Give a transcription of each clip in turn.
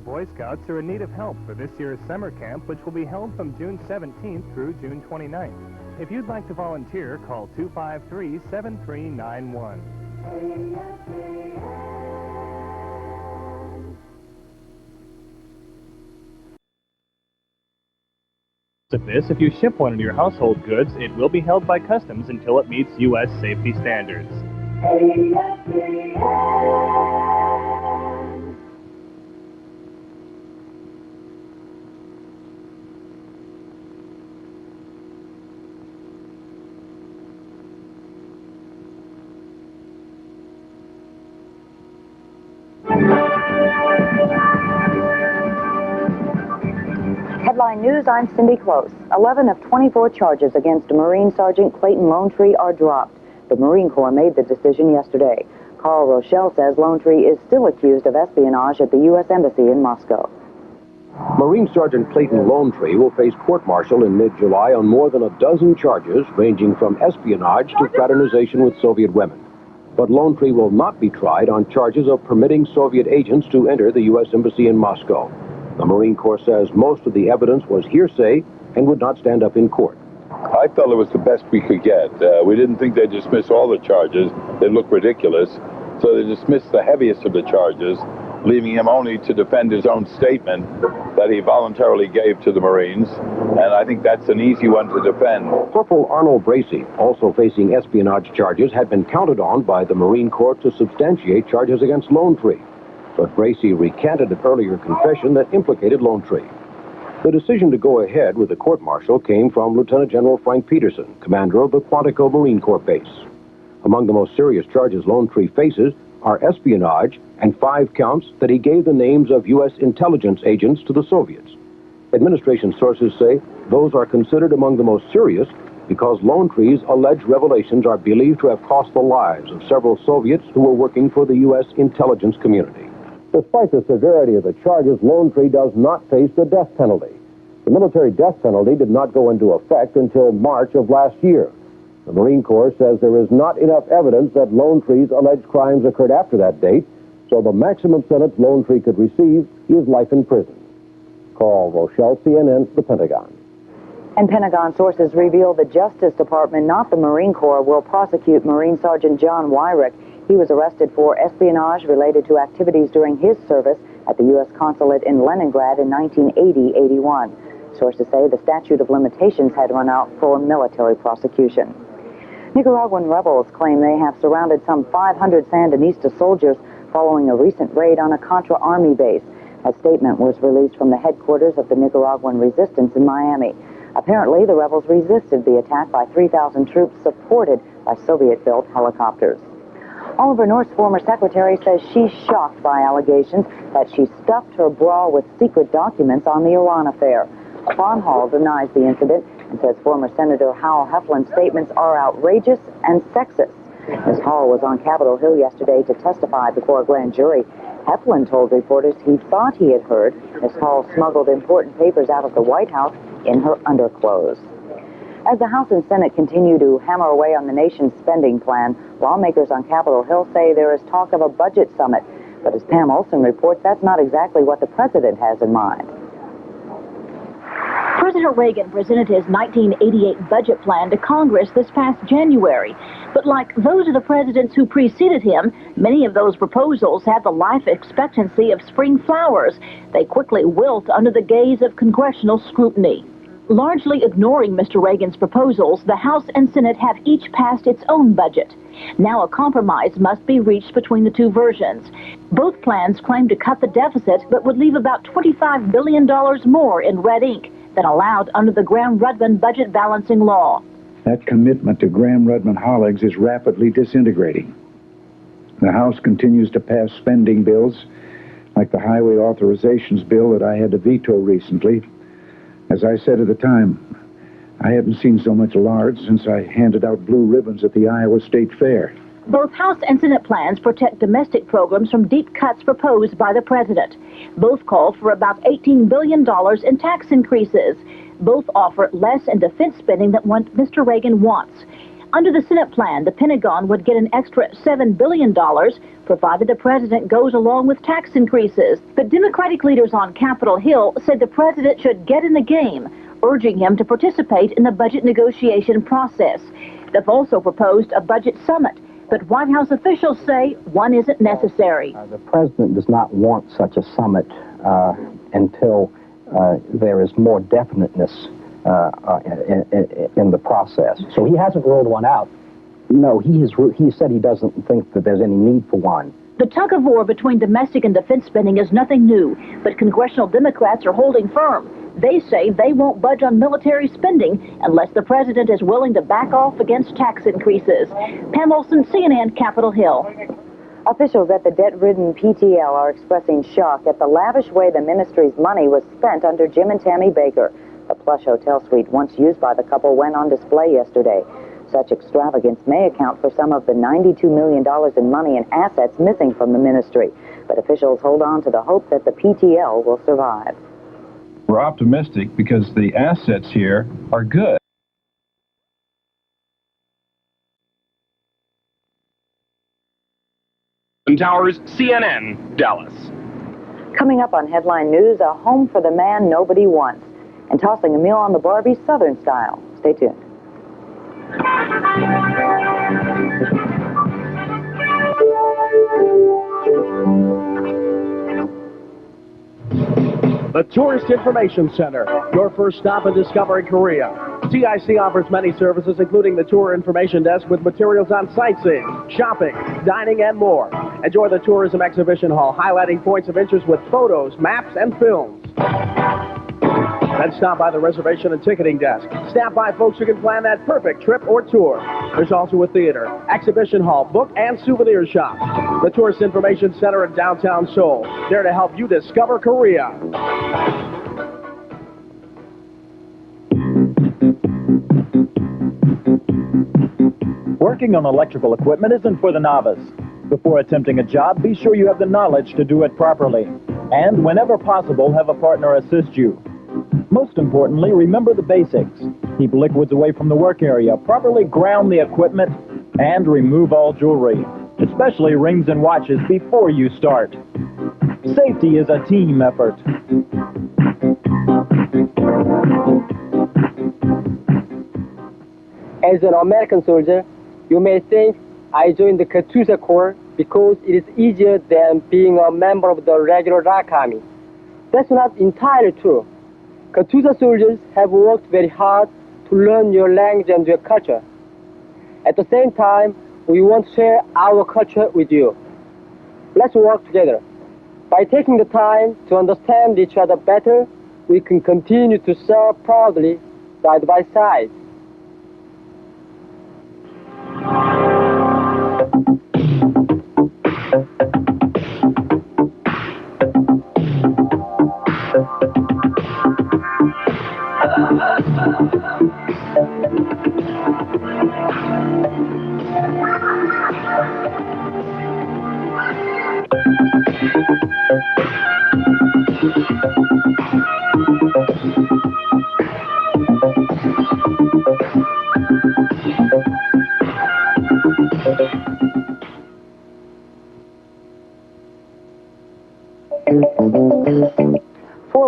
The Boy Scouts are in need of help for this year's summer camp, which will be held from June 17th through June 29th. If you'd like to volunteer, call 253-7391. Of this, if you ship one of your household goods, it will be held by customs until it meets U.S. safety standards. Headline News, I'm Cindy Close. 11 of 24 charges against Marine Sergeant Clayton Lonetree are dropped. The Marine Corps made the decision yesterday. Carl Rochelle says Lonetree is still accused of espionage at the U.S. Embassy in Moscow. Marine Sergeant Clayton Lonetree will face court-martial in mid-July on more than a dozen charges ranging from espionage to fraternization with Soviet women. But Lonetree will not be tried on charges of permitting Soviet agents to enter the U.S. Embassy in Moscow. The Marine Corps says most of the evidence was hearsay and would not stand up in court. I felt it was the best we could get. We didn't think they'd dismiss all the charges. They looked ridiculous. So they dismissed the heaviest of the charges, leaving him only to defend his own statement that he voluntarily gave to the Marines. And I think that's an easy one to defend. Corporal Arnold Bracey, also facing espionage charges, had been counted on by the Marine Corps to substantiate charges against Lonetree. But Bracey recanted an earlier confession that implicated Lonetree. The decision to go ahead with the court-martial came from Lieutenant General Frank Peterson, commander of the Quantico Marine Corps base. Among the most serious charges Lonetree faces are espionage and 5 counts that he gave the names of U.S. intelligence agents to the Soviets. Administration sources say those are considered among the most serious because Lonetree's alleged revelations are believed to have cost the lives of several Soviets who were working for the U.S. intelligence community. Despite the severity of the charges, Lonetree does not face the death penalty. The military death penalty did not go into effect until March of last year. The Marine Corps says there is not enough evidence that Lonetree's alleged crimes occurred after that date, so the maximum sentence Lonetree could receive is life in prison. Carl Rochelle, CNN, the Pentagon. And Pentagon sources reveal the Justice Department, not the Marine Corps, will prosecute Marine Sergeant John Wyrick. He was arrested for espionage related to activities during his service at the U.S. consulate in Leningrad in 1980-81. Sources say the statute of limitations had run out for military prosecution. Nicaraguan rebels claim they have surrounded some 500 Sandinista soldiers following a recent raid on a Contra Army base. A statement was released from the headquarters of the Nicaraguan resistance in Miami. Apparently, the rebels resisted the attack by 3,000 troops supported by Soviet-built helicopters. Oliver North's former secretary says she's shocked by allegations that she stuffed her bra with secret documents on the Iran affair. Ron Hall denies the incident and says former Senator Howell Heflin's statements are outrageous and sexist. Ms. Hall was on Capitol Hill yesterday to testify before a grand jury. Heflin told reporters he thought he had heard Ms. Hall smuggled important papers out of the White House in her underclothes. As the House and Senate continue to hammer away on the nation's spending plan, lawmakers on Capitol Hill say there is talk of a budget summit. But as Pam Olson reports, that's not exactly what the president has in mind. President Reagan presented his 1988 budget plan to Congress this past January. But like those of the presidents who preceded him, many of those proposals had the life expectancy of spring flowers. They quickly wilt under the gaze of congressional scrutiny. Largely ignoring Mr. Reagan's proposals, the House and Senate have each passed its own budget. Now a compromise must be reached between the two versions. Both plans claim to cut the deficit, but would leave about $25 billion more in red ink than allowed under the Graham-Rudman budget balancing law. That commitment to Graham-Rudman-Holligs is rapidly disintegrating. The House continues to pass spending bills, like the highway authorizations bill that I had to veto recently. As I said at the time, I haven't seen so much lard since I handed out blue ribbons at the Iowa State Fair. Both House and Senate plans protect domestic programs from deep cuts proposed by the president. Both call for about $18 billion in tax increases. Both offer less in defense spending than what Mr. Reagan wants. Under the Senate plan, the Pentagon would get an extra $7 billion, provided the president goes along with tax increases. But Democratic leaders on Capitol Hill said the president should get in the game, urging him to participate in the budget negotiation process. They've also proposed a budget summit, but White House officials say one isn't necessary. The president does not want such a summit until there is more definiteness in the process. So he hasn't ruled one out. No, he said he doesn't think that there's any need for one. The tug-of-war between domestic and defense spending is nothing new, but congressional Democrats are holding firm. They say they won't budge on military spending unless the president is willing to back off against tax increases. Pam Olson, CNN, Capitol Hill. Officials at the debt-ridden PTL are expressing shock at the lavish way the ministry's money was spent under Jim and Tammy Baker. The plush hotel suite once used by the couple went on display yesterday. Such extravagance may account for some of the $92 million in money and assets missing from the ministry. But officials hold on to the hope that the PTL will survive. We're optimistic because the assets here are good. Towers, CNN, Dallas. Coming up on Headline News, a home for the man nobody wants. And tossing a meal on the Barbie Southern style. Stay tuned. The Tourist Information Center, your first stop in discovering Korea. TIC offers many services, including the Tour Information Desk with materials on sightseeing, shopping, dining, and more. Enjoy the Tourism Exhibition Hall, highlighting points of interest with photos, maps, and films. Then stop by the reservation and ticketing desk. Stop by folks who can plan that perfect trip or tour. There's also a theater, exhibition hall, book, and souvenir shop. The Tourist Information Center in downtown Seoul, there to help you discover Korea. Working on electrical equipment isn't for the novice. Before attempting a job, be sure you have the knowledge to do it properly. And whenever possible, have a partner assist you. Most importantly, remember the basics. Keep liquids away from the work area, properly ground the equipment, and remove all jewelry, especially rings and watches, before you start. Safety is a team effort. As an American soldier, you may think I joined the Katyusha Corps because it is easier than being a member of the regular ROK Army. That's not entirely true. Katyusha soldiers have worked very hard to learn your language and your culture. At the same time, we want to share our culture with you. Let's work together. By taking the time to understand each other better, we can continue to serve proudly side by side.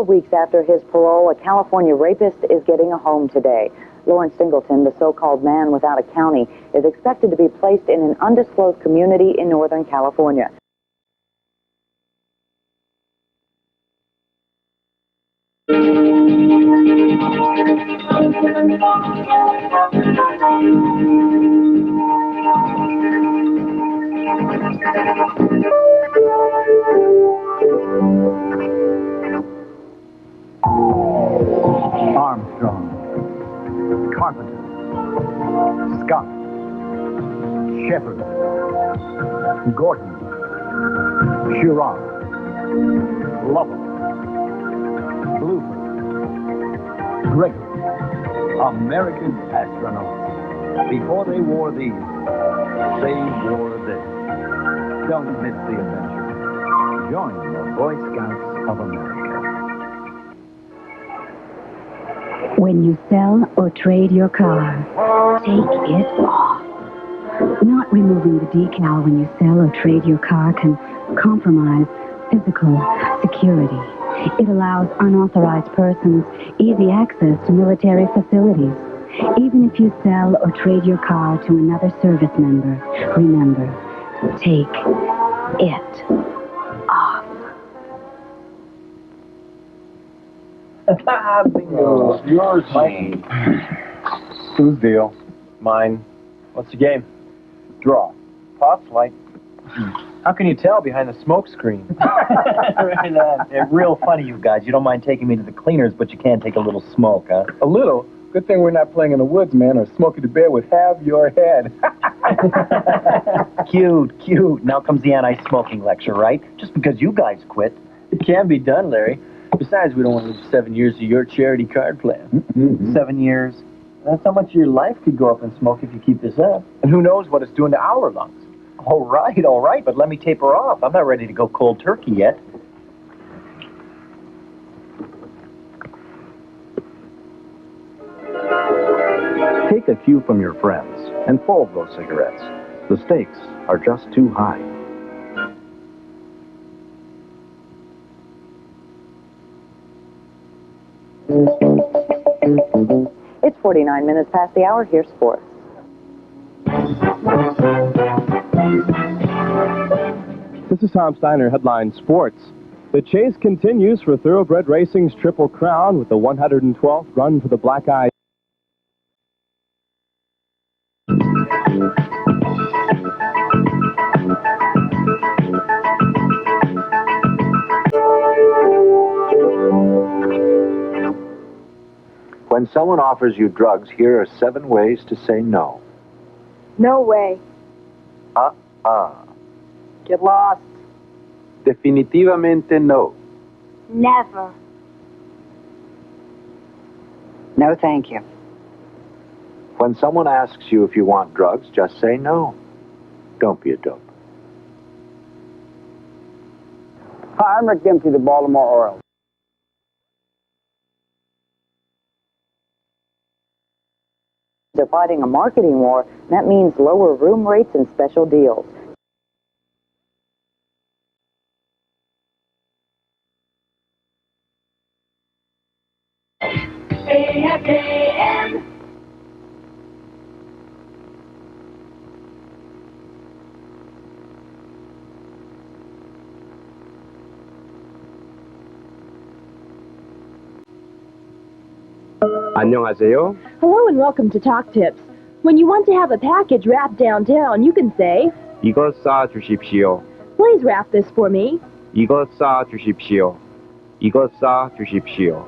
Weeks after his parole, a California rapist is getting a home today. Lawrence Singleton, the so-called man without a county, is expected to be placed in an undisclosed community in Northern California. Armstrong, Carpenter, Scott, Shepard, Gordon, Chiron, Lovell, Bluford, Gregory, American astronauts. Before they wore these, they wore this. Don't miss the adventure. Join the Boy Scouts of America. When you sell or trade your car, take it off. Not removing the decal when you sell or trade your car can compromise physical security. It allows unauthorized persons easy access to military facilities. Even if you sell or trade your car to another service member, remember, take it off. Bingo. Yours, Mine. Whose deal? Mine. What's the game? Draw. Pop light. How can you tell behind the smoke screen? They're real funny, you guys. You don't mind taking me to the cleaners, but you can't take a little smoke, huh? A little? Good thing we're not playing in the woods, man, or Smokey the Bear would have your head. Cute, cute. Now comes the anti-smoking lecture, right? Just because you guys quit. It can be done, Larry. Besides, we don't want to lose 7 years of your charity card plan. 7 years? That's how much of your life could go up in smoke if you keep this up. And who knows what it's doing to our lungs. All right, but let me taper off. I'm not ready to go cold turkey yet. Take a cue from your friends and fold those cigarettes. The stakes are just too high. It's 49 minutes past the hour. Here's sports. This is Tom Steiner, Headline Sports. The chase continues for Thoroughbred Racing's Triple Crown with the 112th run for the Black Eyes. When someone offers you drugs, here are 7 ways to say no. No way. Get lost. Definitivamente no. Never. No, thank you. When someone asks you if you want drugs, just say no. Don't be a dope. Hi, I'm Rick Dempsey, the Baltimore Orioles. They're fighting a marketing war. That means lower room rates and special deals. AFKN. 안녕하세요. Hello and welcome to Talk Tips. When you want to have a package wrapped downtown, you can say, 이것 싸주십시오. please wrap this for me. 이것 싸주십시오. 이것 싸주십시오.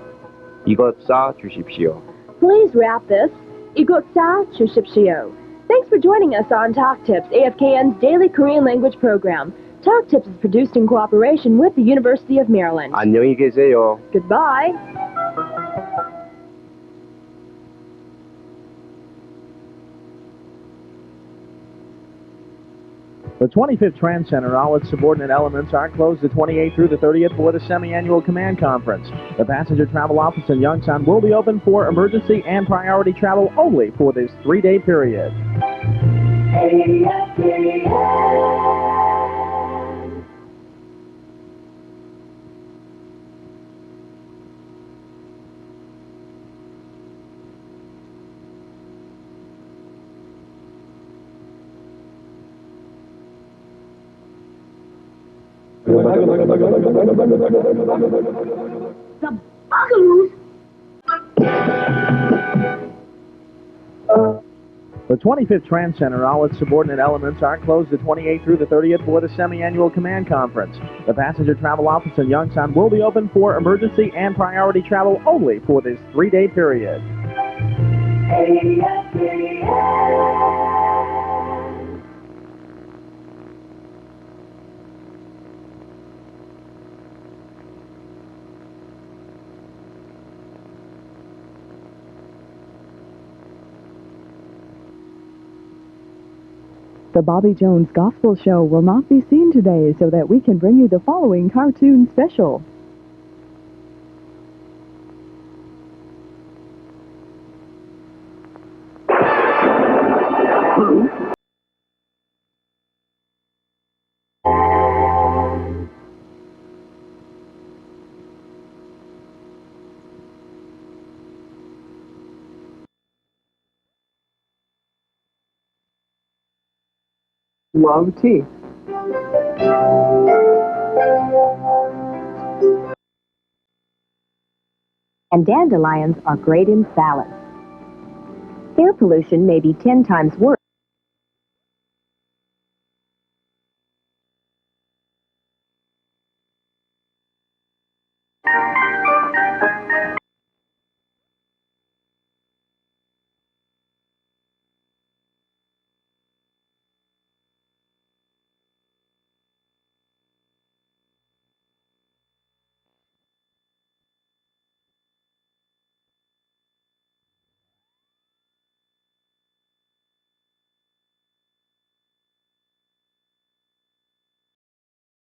이것 싸주십시오. Please wrap this. 이것 싸주십시오. Thanks for joining us on Talk Tips, AFKN's daily Korean language program. Talk Tips is produced in cooperation with the University of Maryland. 안녕히 계세요. Goodbye. The 25th Trend Center, all its subordinate elements are closed the 28th through the 30th for the semi-annual command conference. The passenger travel office in Youngstown will be open for emergency and priority travel only for this 3-day period. The Bugaroos. The 25th Trend Center, all its subordinate elements are closed the 28th through the 30th for the semi-annual command conference. The passenger travel office in Youngstown will be open for emergency and priority travel only for this 3-day period. The Bobby Jones Gospel Show will not be seen today so that we can bring you the following cartoon special. love tea. And dandelions are great in salads. Air pollution may be 10 times worse